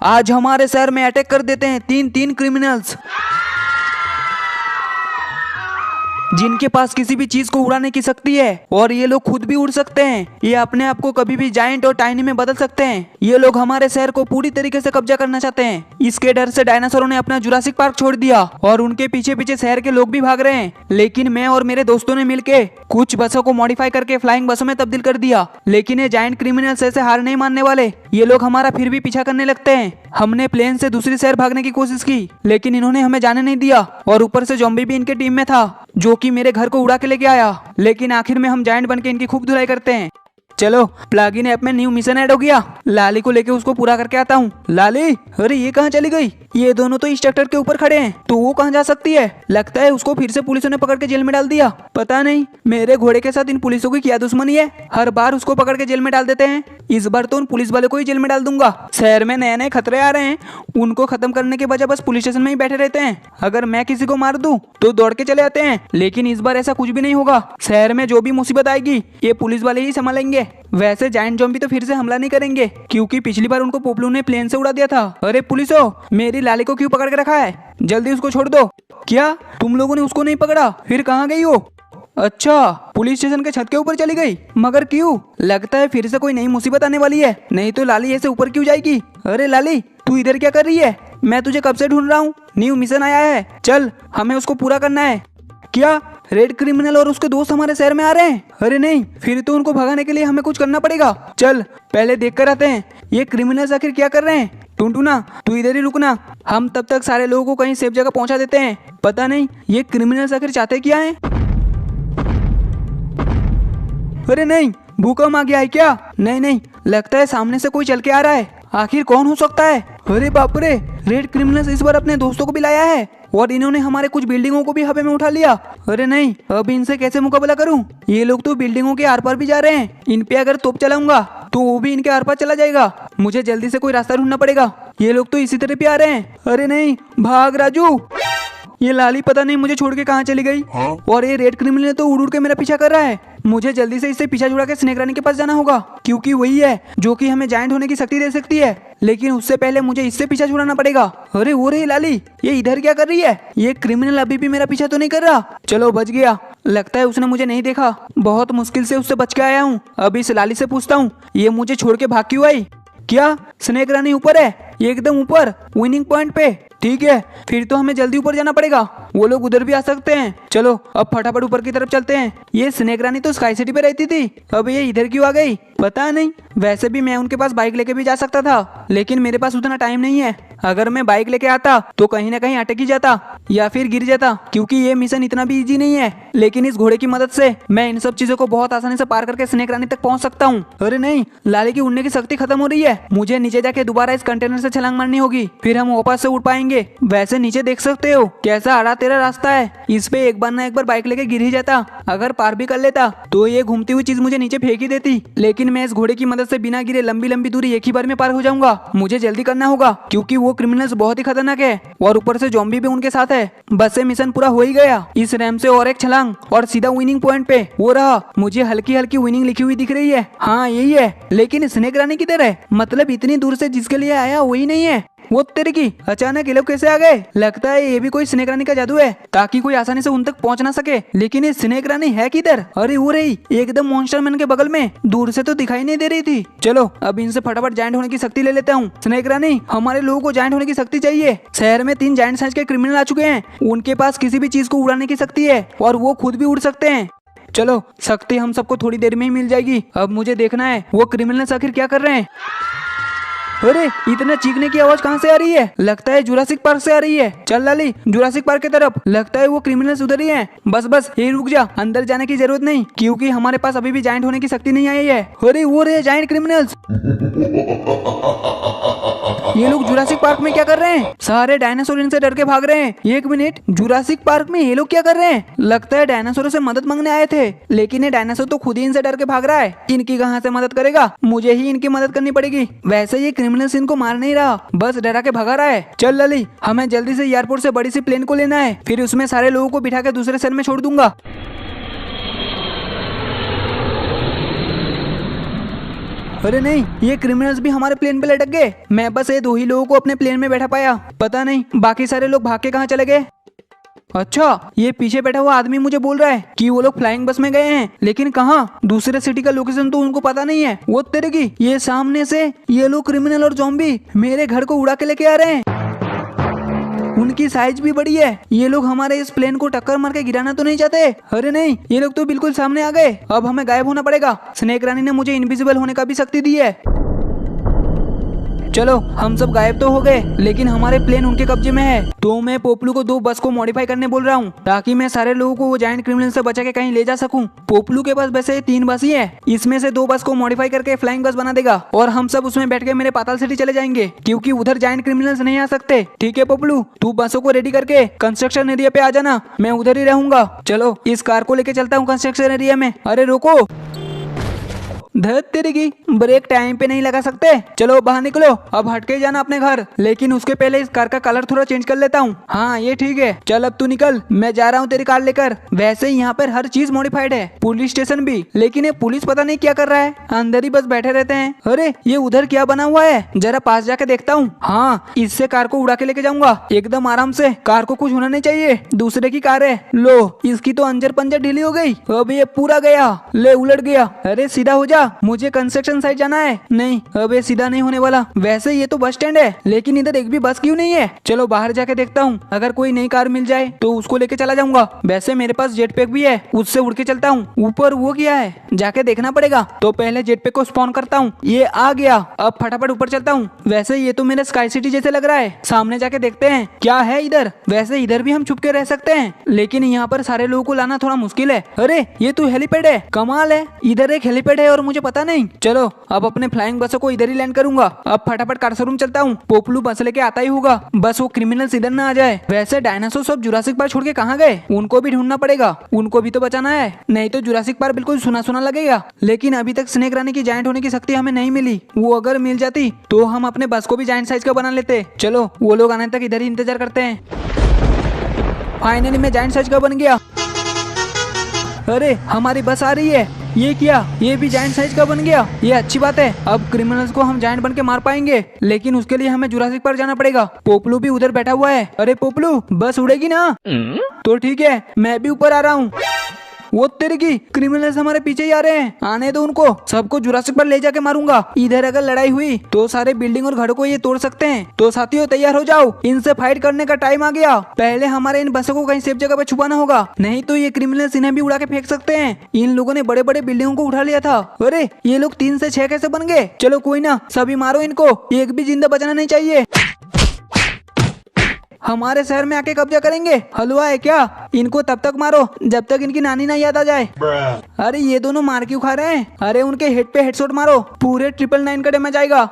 आज हमारे शहर में अटैक कर देते हैं तीन तीन क्रिमिनल्स जिनके पास किसी भी चीज को उड़ाने की शक्ति है और ये लोग खुद भी उड़ सकते हैं। ये अपने आप को कभी भी जायंट और टाइनी में बदल सकते हैं। ये लोग हमारे शहर को पूरी तरीके से कब्जा करना चाहते हैं। इसके डर से डायनासोरों ने अपना जुरासिक पार्क छोड़ दिया और उनके पीछे पीछे शहर के लोग भी भाग रहे हैं। लेकिन मैं और मेरे दोस्तों ने मिलके कुछ बसों को मॉडिफाई करके फ्लाइंग बसों में तब्दील कर दिया। लेकिन ये जायंट क्रिमिनल्स ऐसे हार नहीं मानने वाले। ये लोग हमारा फिर भी पीछा करने लगते हैं। हमने प्लेन से दूसरी शहर भागने की कोशिश की लेकिन इन्होंने हमें जाने नहीं दिया और ऊपर से ज़ॉम्बी भी इनके टीम में था जो कि मेरे घर को उड़ा के लेके आया। लेकिन आखिर में हम जायंट बन के इनकी खूब धुलाई करते हैं। चलो प्लगइन ऐप में न्यू मिशन ऐड हो गया। लाली को लेके उसको पूरा करके आता हूँ। लाली, अरे ये कहाँ चली गई? ये दोनों तो इस ट्रैक्टर के ऊपर खड़े हैं तो वो कहाँ जा सकती है? लगता है उसको फिर से पुलिसों ने पकड़ के जेल में डाल दिया। पता नहीं मेरे घोड़े के साथ इन पुलिसों की क्या दुश्मनी है। हर बार उसको पकड़ के जेल में डाल देते हैं। इस बार तो उन पुलिस वाले को ही जेल में डाल दूंगा। शहर में नए नए खतरे आ रहे हैं, उनको खत्म करने के बजाय बस पुलिस स्टेशन में ही बैठे रहते हैं। अगर मैं किसी को मार दूं तो दौड़ के चले आते हैं। लेकिन इस बार ऐसा कुछ भी नहीं होगा। शहर में जो भी मुसीबत आएगी ये पुलिस वाले ही संभालेंगे। वैसे जायंट ज़ॉम्बी तो फिर से हमला नहीं करेंगे क्योंकि पिछली बार उनको पोपलू ने प्लेन से उड़ा दिया था। अरे पुलिसो, मेरी लाली को क्यों पकड़ के रखा है? जल्दी उसको छोड़ दो। क्या तुम लोगों ने उसको नहीं पकड़ा? फिर कहाँ गई वो? अच्छा, पुलिस स्टेशन के छत के ऊपर चली गई। मगर क्यों? लगता है फिर से कोई नई मुसीबत आने वाली है। नहीं तो लाली ऐसे ऊपर क्यों जाएगी? अरे लाली, तू इधर क्या कर रही है? मैं तुझे कब से ढूंढ रहा हूँ। न्यू मिशन आया है, चल हमें उसको पूरा करना है। क्या रेड क्रिमिनल और उसके दोस्त हमारे शहर में आ रहे हैं? अरे नहीं, फिर तो उनको भगाने के लिए हमें कुछ करना पड़ेगा। चल पहले देख कर आते हैं ये क्रिमिनल्स आखिर क्या कर रहे हैं। टुनटुना तू इधर ही रुकना, हम तब तक सारे लोगों को कहीं सेफ जगह पहुंचा देते हैं। पता नहीं ये क्रिमिनल्स आखिर चाहते क्या हैं। अरे नहीं, भूकंप आ गया है क्या? नहीं नहीं, लगता है सामने से कोई चल के आ रहा है। आखिर कौन हो सकता है? अरे बाप रे, रेड क्रिमिनल्स इस बार अपने दोस्तों को भी लाया है और इन्होंने हमारे कुछ बिल्डिंगों को भी हवा में उठा लिया। अरे नहीं, अब इनसे कैसे मुकाबला करूं? ये लोग तो बिल्डिंगों के आर पार भी जा रहे हैं। इन पे अगर तोप चलाऊंगा तो वो भी इनके आर पार चला जाएगा। मुझे जल्दी से कोई रास्ता ढूंढना पड़ेगा। ये लोग तो इसी तरह भी आ रहे हैं। अरे नहीं, भाग राजू। ये लाली पता नहीं मुझे छोड़ के कहाँ चली गई। और ये रेड क्रिमिनल तो उड़ उड़ के मेरा पीछा कर रहा है। मुझे जल्दी से इससे पीछा छुड़ा के स्नेक रानी के पास जाना होगा क्योंकि वही है जो कि हमें जायंट होने की शक्ति दे सकती है। लेकिन उससे पहले मुझे इससे पीछा छुड़ाना पड़ेगा। अरे वो रही लाली, ये इधर क्या कर रही है? ये क्रिमिनल अभी भी मेरा पीछा तो नहीं कर रहा। चलो बच गया, लगता है उसने मुझे नहीं देखा। बहुत मुश्किल से उससे बच के आया हूँ। अभी इस लाली से पूछता हूँ ये मुझे छोड़ के भाग क्यों आई। क्या स्नेक रानी ऊपर है? एकदम ऊपर विनिंग पॉइंट पे। ठीक है, फिर तो हमें जल्दी ऊपर जाना पड़ेगा। वो लोग उधर भी आ सकते हैं। चलो अब फटाफट ऊपर की तरफ चलते हैं। ये स्नेक रानी तो स्काई सिटी पे रहती थी, अब ये इधर क्यों आ गई पता नहीं। वैसे भी मैं उनके पास बाइक लेके भी जा सकता था लेकिन मेरे पास उतना टाइम नहीं है। अगर मैं बाइक लेके आता तो कहीं ना कहीं अटक ही जाता या फिर गिर जाता क्योंकि ये मिशन इतना भी इजी नहीं है। लेकिन इस घोड़े की मदद से मैं इन सब चीजों को बहुत आसानी से पार करके स्नेक रानी तक पहुंच सकता हूँ। अरे नहीं, लाली की उड़ने की शक्ति खत्म हो रही है। मुझे नीचे जाके दोबारा इस कंटेनर से छलांग मारनी होगी, फिर हम वापस से उड़ पाएंगे। वैसे नीचे देख सकते हो कैसा आड़ा तेरा रास्ता है। इस पे एक बार ना एक बार बाइक लेके गिर ही जाता। अगर पार भी कर लेता तो ये घूमती हुई चीज मुझे नीचे फेंक ही देती। लेकिन मैं इस घोड़े की मदद से बिना गिरे लंबी लंबी दूरी एक ही बार में पार हो जाऊंगा। मुझे जल्दी करना होगा क्योंकि वो क्रिमिनल्स बहुत ही खतरनाक है और ऊपर से ज़ॉम्बी भी उनके साथ है। बस से मिशन पूरा हो ही गया। इस रैम से और एक छलांग और सीधा विनिंग पॉइंट पे। वो रहा, मुझे हल्की हल्की विनिंग लिखी हुई दिख रही है। हाँ यही है, लेकिन स्नेक रानी किधर है? मतलब इतनी दूर से जिसके लिए आया वही नहीं है। वो तेरे की, अचानक ये लोग कैसे आ गए? लगता है ये भी कोई स्नेक रानी का जादू है ताकि कोई आसानी से उन तक पहुंच ना सके। लेकिन ये स्नेक रानी है किधर? अरे वो रही, एकदम मॉन्स्टर मैन के बगल में, दूर से तो दिखाई नहीं दे रही थी। चलो अब इनसे फटाफट जायंट होने की शक्ति ले लेता हूँ। स्नेक रानी, हमारे लोगों को जायंट होने की शक्ति चाहिए। शहर में 3 जायंट साइज के क्रिमिनल आ चुके हैं। उनके पास किसी भी चीज को उड़ाने की शक्ति है और वो खुद भी उड़ सकते हैं। चलो शक्ति हम सबको थोड़ी देर में ही मिल जाएगी। अब मुझे देखना है वो क्रिमिनल्स आखिर क्या कर रहे हैं। अरे इतना चीखने की आवाज कहाँ से आ रही है? लगता है जुरासिक पार्क से आ रही है। चल लाली, जुरासिक पार्क की तरफ। लगता है वो क्रिमिनल्स उधर ही हैं। बस बस यही रुक जा, अंदर जाने की जरूरत नहीं क्योंकि हमारे पास अभी भी जायंट होने की शक्ति नहीं आई है। अरे वो रहे जायंट क्रिमिनल्स। ये लोग जुरासिक पार्क में क्या कर रहे हैं? सारे डायनासोर इनसे डर के भाग रहे हैं। एक मिनट, जुरासिक पार्क में ये लोग क्या कर रहे हैं? लगता है डायनासोर से मदद मांगने आए थे, लेकिन ये डायनासोर तो खुद ही इनसे डर के भाग रहा है। इनकी कहाँ से मदद करेगा? मुझे ही इनकी मदद करनी पड़ेगी। वैसे ये क्रिमिनल्स इनको मार नहीं रहा, बस डरा के भगा रहा है। चल लली, हमें जल्दी से एयरपोर्ट से बड़ी सी प्लेन को लेना है, फिर उसमें सारे लोगों को बिठा के दूसरे शहर में छोड़ दूंगा। अरे नहीं, ये क्रिमिनल्स भी हमारे प्लेन पे लटक गए। मैं बस ये 2 ही लोगों को अपने प्लेन में बैठा पाया, पता नहीं बाकी सारे लोग भाग के कहाँ चले गए। अच्छा, ये पीछे बैठा हुआ आदमी मुझे बोल रहा है कि वो लोग फ्लाइंग बस में गए हैं, लेकिन कहाँ? दूसरे सिटी का लोकेशन तो उनको पता नहीं है। वो तेरे की, ये सामने से ये लोग क्रिमिनल और ज़ॉम्बी मेरे घर को उड़ा के लेके आ रहे हैं। उनकी साइज भी बड़ी है। ये लोग हमारे इस प्लेन को टक्कर मार के गिराना तो नहीं चाहते। अरे नहीं, ये लोग तो बिल्कुल सामने आ गए। अब हमें गायब होना पड़ेगा। स्नेक रानी ने मुझे इनविजिबल होने का भी शक्ति दी है। चलो, हम सब गायब तो हो गए, लेकिन हमारे प्लेन उनके कब्जे में है। तो मैं पोपलू को 2 बस को मॉडिफाई करने बोल रहा हूँ, ताकि मैं सारे लोगों को वो जायंट क्रिमिनल से बचा के कहीं ले जा सकूं। पोपलू के पास वैसे 3 बस ही है, इसमें से 2 बस को मॉडिफाई करके फ्लाइंग बस बना देगा और हम सब उसमें बैठ के मेरे पाताल सिटी चले जाएंगे, क्योंकि उधर जायंट क्रिमिनल्स नहीं आ सकते। ठीक है पोपलू, तू बसों को रेडी करके कंस्ट्रक्शन एरिया पे आ जाना, मैं उधर ही रहूंगा। चलो, इस कार को लेके चलता हूँ कंस्ट्रक्शन एरिया में। अरे रुको, धत तेरी की, ब्रेक टाइम पे नहीं लगा सकते। चलो बाहर निकलो, अब हटके जाना अपने घर। लेकिन उसके पहले इस कार का कलर थोड़ा चेंज कर लेता हूँ। हाँ ये ठीक है, चल अब तू निकल, मैं जा रहा हूँ तेरी कार लेकर। वैसे ही यहाँ पर हर चीज मॉडिफाइड है, पुलिस स्टेशन भी, लेकिन ये पुलिस पता नहीं क्या कर रहा है, अंदर ही बस बैठे रहते हैं। अरे ये उधर क्या बना हुआ है, जरा पास जाके देखता हूँ। हाँ, इससे कार को उड़ा के लेके जाऊंगा एकदम आराम से। कार को कुछ होना नहीं चाहिए, दूसरे की कार है। लो, इसकी तो अंजर पंजर ढीली हो गई, अब ये पूरा गया। ले, उलट गया। अरे सीधा हो जा, मुझे कंस्ट्रक्शन साइट जाना है। नहीं, अब ये सीधा नहीं होने वाला। वैसे ये तो बस स्टैंड है, लेकिन इधर एक भी बस क्यों नहीं है? चलो बाहर जाके देखता हूँ, अगर कोई नई कार मिल जाए तो उसको लेके चला जाऊंगा। वैसे मेरे पास जेट पैक भी है, उससे उड़ के चलता हूँ। ऊपर वो क्या है, जाके देखना पड़ेगा। तो पहले जेट पैक को स्पॉन करता हूँ। ये आ गया, अब फटाफट ऊपर चलता हूँ। वैसे ये तो मेरे स्काई सिटी जैसे लग रहा है। सामने जाके देखते हैं क्या है इधर। वैसे इधर भी हम छुप के रह सकते हैं, लेकिन यहाँ पर सारे लोगों को लाना थोड़ा मुश्किल है। अरे ये तो हेलीपैड है, कमाल है, इधर एक हेलीपैड है और मुझे पता नहीं। चलो अब अपने फ्लाइंग बसों को इधर ही लैंड करूंगा। अब फटाफट कार शोरूम चलता हूँ, पोपलू बस लेके आता ही होगा, बस वो क्रिमिनल्स इधर ना आ जाए। वैसे डायनासोर सब जुरासिक पार्क छोड़ के कहाँ गए, उनको भी ढूंढना पड़ेगा, उनको भी तो बचाना है, नहीं तो जुरासिक पार्क बिल्कुल सुना सुना लगेगा। लेकिन अभी तक स्नेक रानी की जायंट होने की शक्ति हमें नहीं मिली, वो अगर मिल जाती तो हम अपने बस को भी जायंट साइज का बना लेते। चलो वो लोग आने तक इधर ही इंतजार करते हैं। फाइनली मैं जायंट साइज का बन गया। अरे हमारी बस आ रही है, ये क्या, ये भी जायंट साइज का बन गया, ये अच्छी बात है। अब क्रिमिनल्स को हम जायंट बन के मार पाएंगे, लेकिन उसके लिए हमें जुरासिक पार्क जाना पड़ेगा। पोपलू भी उधर बैठा हुआ है। अरे पोपलू, बस उड़ेगी ना? तो ठीक है, मैं भी ऊपर आ रहा हूँ। वो तेरे की, क्रिमिनल्स हमारे पीछे ही आ रहे हैं, आने दो उनको, सबको जुरासिक पार्क ले जाके मारूंगा। इधर अगर लड़ाई हुई तो सारे बिल्डिंग और घरों को ये तोड़ सकते हैं। तो साथियों तैयार हो जाओ, इनसे फाइट करने का टाइम आ गया। पहले हमारे इन बसों को कहीं सेफ जगह पे छुपाना होगा, नहीं तो ये क्रिमिनल्स इन्हें भी उड़ा के फेंक सकते हैं। इन लोगों ने बड़े बड़े बिल्डिंगों को उठा लिया था। अरे ये लोग 3 से 6 कैसे बन गए? चलो कोई ना, सभी मारो इनको, एक भी जिंदा बचना नहीं चाहिए। हमारे शहर में आके कब्जा करेंगे, हलवा है क्या? इनको तब तक मारो जब तक इनकी नानी ना याद आ जाए। अरे ये दोनों मार क्यों खा रहे हैं? अरे उनके हेड पे हेडशॉट मारो, पूरे 999 का डैमेज आएगा।